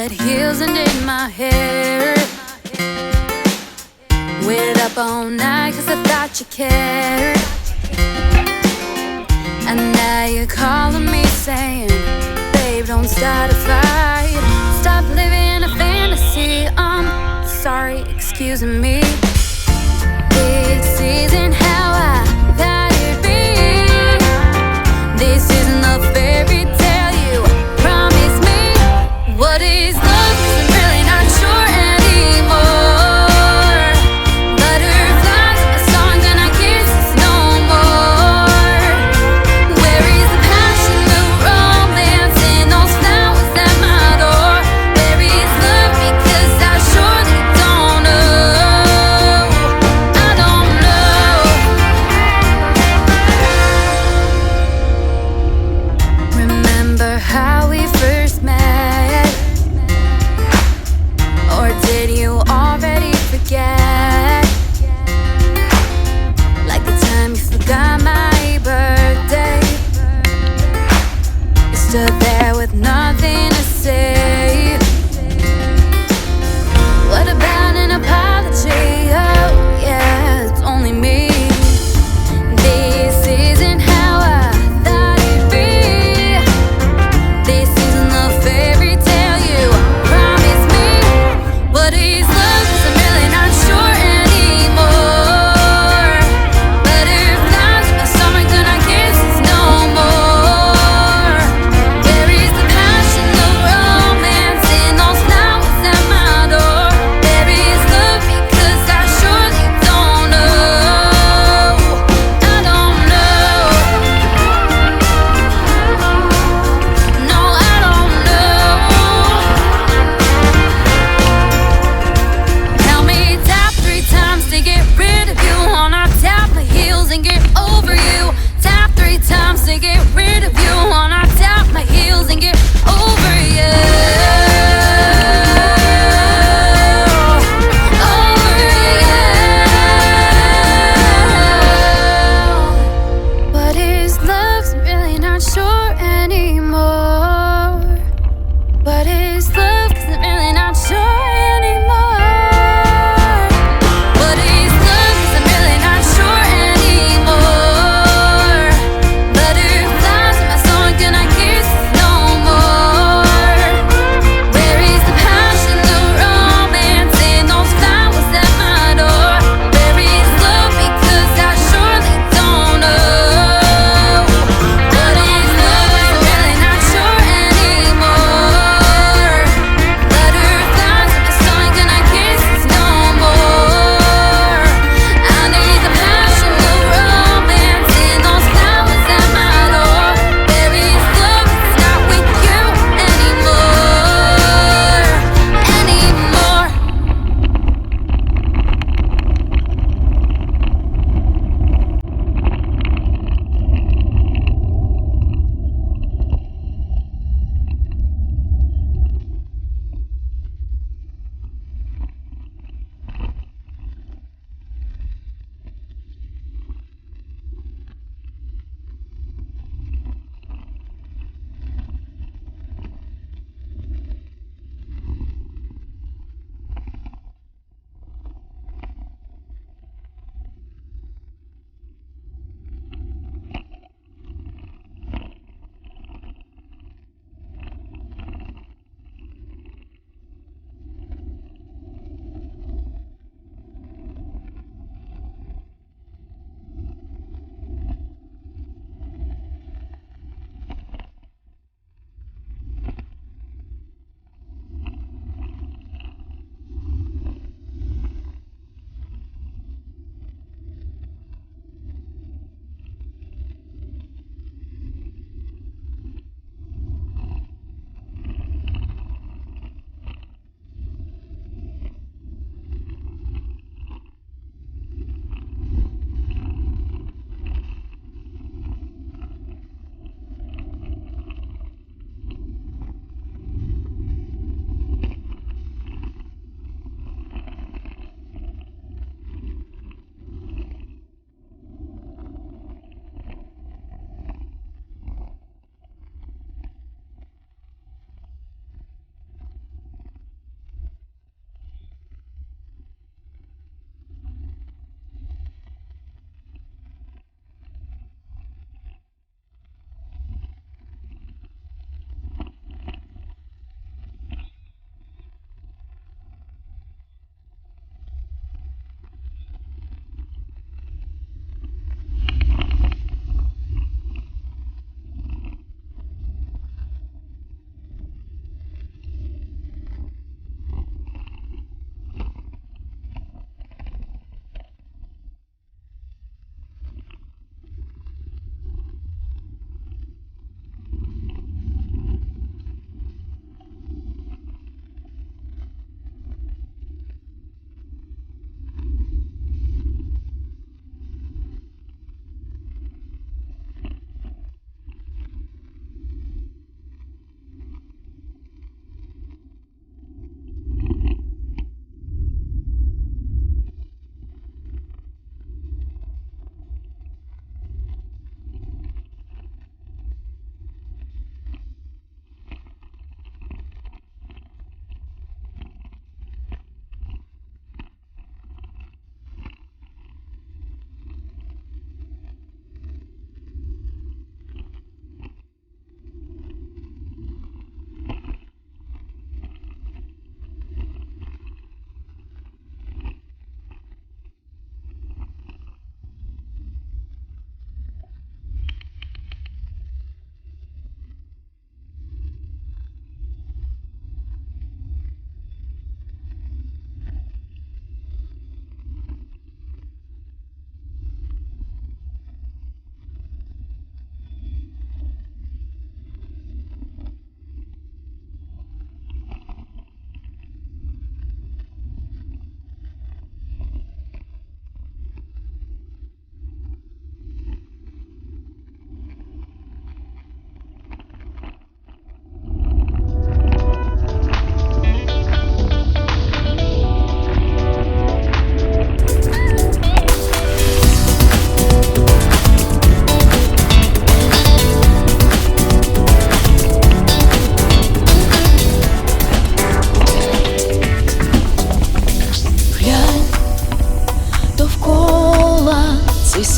red heels and in my hair. Waited up all night cause I thought you cared. And now you're calling me saying, babe, don't start a fight. Stop living a fantasy. I'm sorry, excuse me. This isn't how I thought it'd be. This isn't the fairy tale you promised me. What is love? 'Cause I'm really not sure anymore. Butterflies are songs and I kisses no more. Where is the passion, the romance, and those flowers at my door? Where is love? Because I surely don't know. I don't know.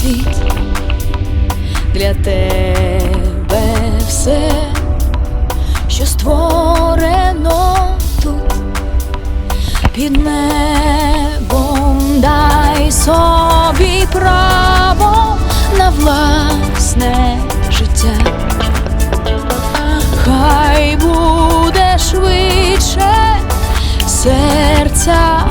світ, для тебе все, що створено тут під небом, дай собі право на власне життя. Хай буде швидше серця